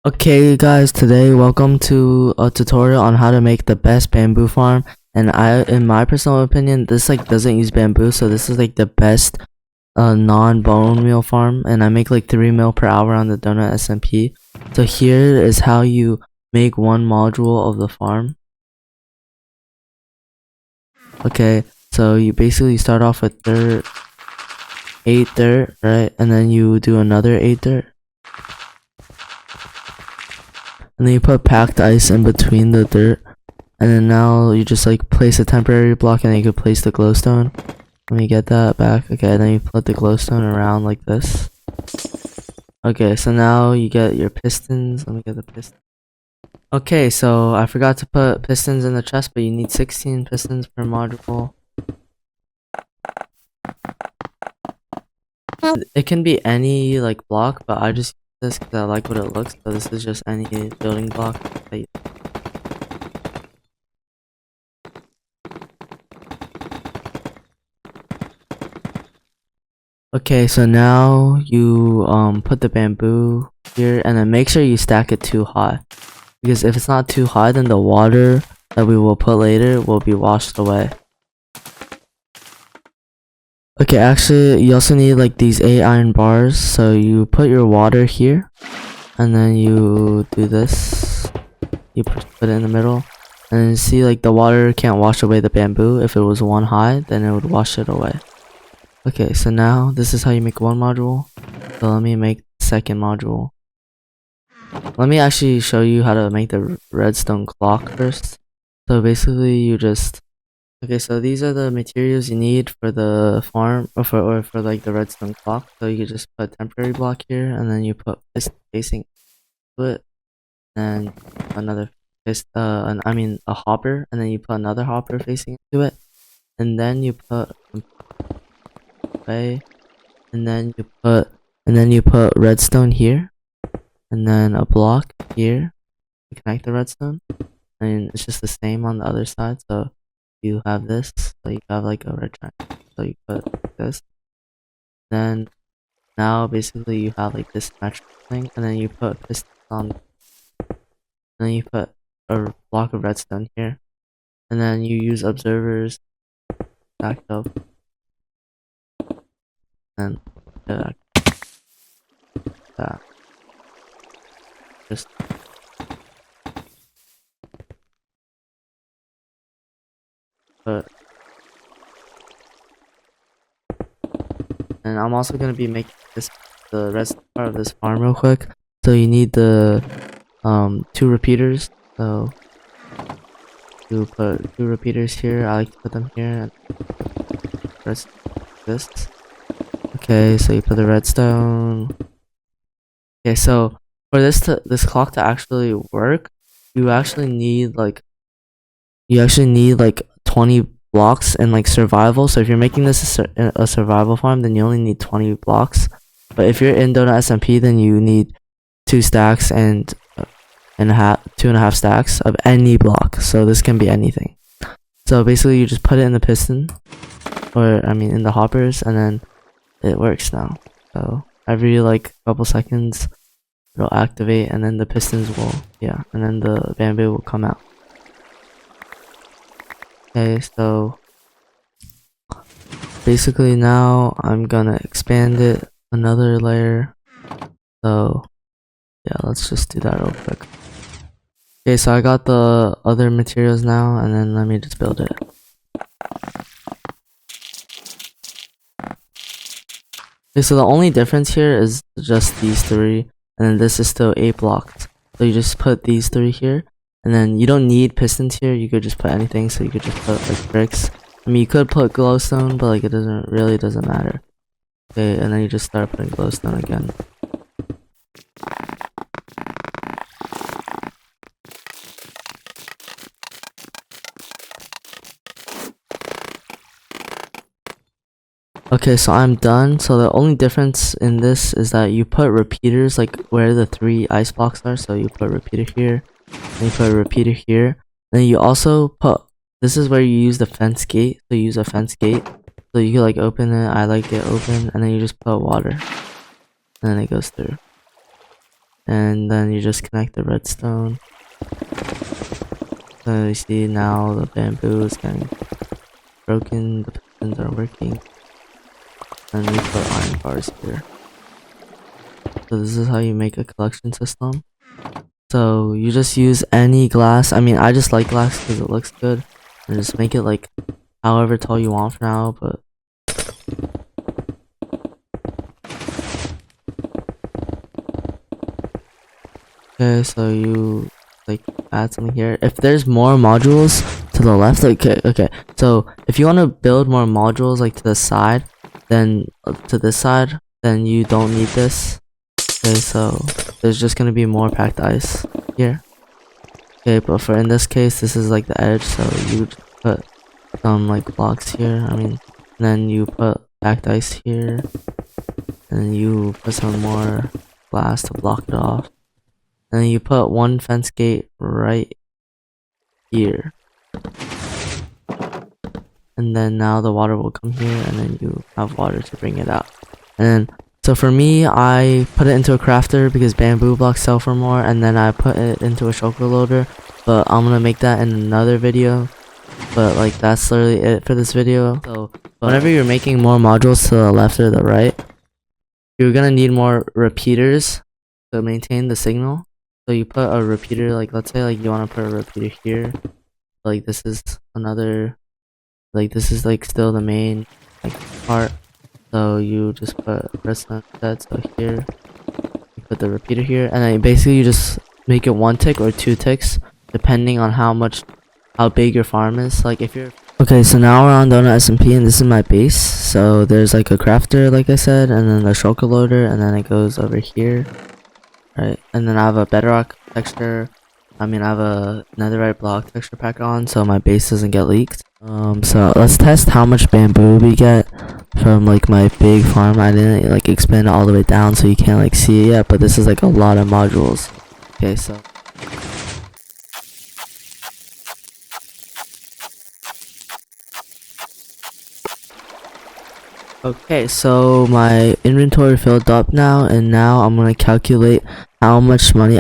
Okay guys, today welcome to a tutorial on how to make the best bamboo farm. And in my personal opinion, this doesn't use bamboo, so this is like the best non-bone meal farm. And I make like 3 mil per hour on the donut SMP. So here is how you make one module of the farm. Okay, so you basically start off with 8 dirt, right? And then you do another 8 dirt. And then you put packed ice in between the dirt. And then now you just like place a temporary block, and then you can place the glowstone. Let me get that back. Okay, then you put the glowstone around like this. Okay, so now you get your pistons. Let me get the pistons. Okay, so I forgot to put pistons in the chest, but you need 16 pistons per module. It can be any like block, but I just use this because I like what it looks. So this is just any building block that you Okay, so now you put the bamboo here, and then make sure you stack it too high, because if it's not too high, then the water that we will put later will be washed away. Okay, actually you also need like these 8 iron bars, so you put your water here, and then you do this. You put it in the middle, and see like the water can't wash away the bamboo. If it was 1 high, then it would wash it away. Okay, so now this is how you make one module. So let me make the second module. Let me actually show you how to make the redstone clock first. So basically you just so these are the materials you need for the farm, or for like the redstone clock. So you just put a temporary block here, and then you put piston facing to it, and another a hopper, and then you put another hopper facing into it, and then you put way, and then you put redstone here, and then a block here to connect the redstone, and it's just the same on the other side. So you have this, so you have like a red triangle, so you put this, then now basically you have like this symmetrical thing, and then you put pistons on, and then you put a block of redstone here, and then you use observers backed up, and that just put. And I'm also gonna be making the rest part of this farm real quick. So you need the 2 repeaters. So you put 2 repeaters here. I like to put them here, and press this. Okay, so you put the redstone. Okay, so for this clock to actually work, you actually need like 20 blocks in like survival. So if you're making this a survival farm, then you only need 20 blocks. But if you're in Donut SMP, then you need 2 stacks and 2.5 stacks of any block. So this can be anything. So basically you just put it in the piston, or I mean in the hoppers, and then it works now. So every like couple seconds it'll activate, and then the pistons will and then the bamboo will come out. Okay, so basically now I'm gonna expand it another layer. So yeah, let's just do that real quick. Okay, so I got the other materials now, and then let me just build it. Okay, so the only difference here is just these 3, and then this is still 8 blocks. So you just put these 3 here, and then you don't need pistons here. You could just put anything. So you could just put like bricks. I mean, you could put glowstone, but like it doesn't matter. Okay, and then you just start putting glowstone again. Okay, so I'm done. So the only difference in this is that you put repeaters like where the 3 ice blocks are. So you put a repeater here, and you put a repeater here. Then you also put, this is where you use the fence gate. So you use a fence gate. So you can like open it. I like it open, and then you just put water, and then it goes through. and then you just connect the redstone. So you see now the bamboo is getting broken, the pistons are working, and we put iron bars here. So this is how you make a collection system. So you just use any glass. I mean, I just like glass because it looks good, and just make it like however tall you want for now, but okay, so you like add something here. If there's more modules to the left, like okay, so if you want to build more modules like to the side, then to this side, then you don't need this. Okay, so there's just gonna be more packed ice here. Okay, but for in this case, this is like the edge, so you just put some like blocks here. I mean, and then you put packed ice here, and you put some more glass to block it off. And then you put one fence gate right here. And then now the water will come here, and then you have water to bring it out. And then, so for me, I put it into a crafter because bamboo blocks sell for more, and then I put it into a shulker loader. But I'm gonna make that in another video. But like that's literally it for this video. So whenever you're making more modules to the left or the right, you're gonna need more repeaters to maintain the signal. So you put a repeater, like let's say like you want to put a repeater here, like this is another, like this is like still the main like part, so you just put redstone instead. So here you put the repeater here, and then basically you just make it 1 tick or 2 ticks depending on how big your farm is. Like if you're okay, so now we're on Donut SMP, and this is my base. So there's like a crafter like I said, and then the shulker loader, and then it goes over here. Right, and then I have a bedrock texture. I mean, I have a netherite block texture pack on, so my base doesn't get leaked. So let's test how much bamboo we get from like my big farm. I didn't like expand it all the way down, so you can't like see it yet. But this is like a lot of modules. Okay, so. Okay, so my inventory filled up now, and now I'm gonna calculate how much money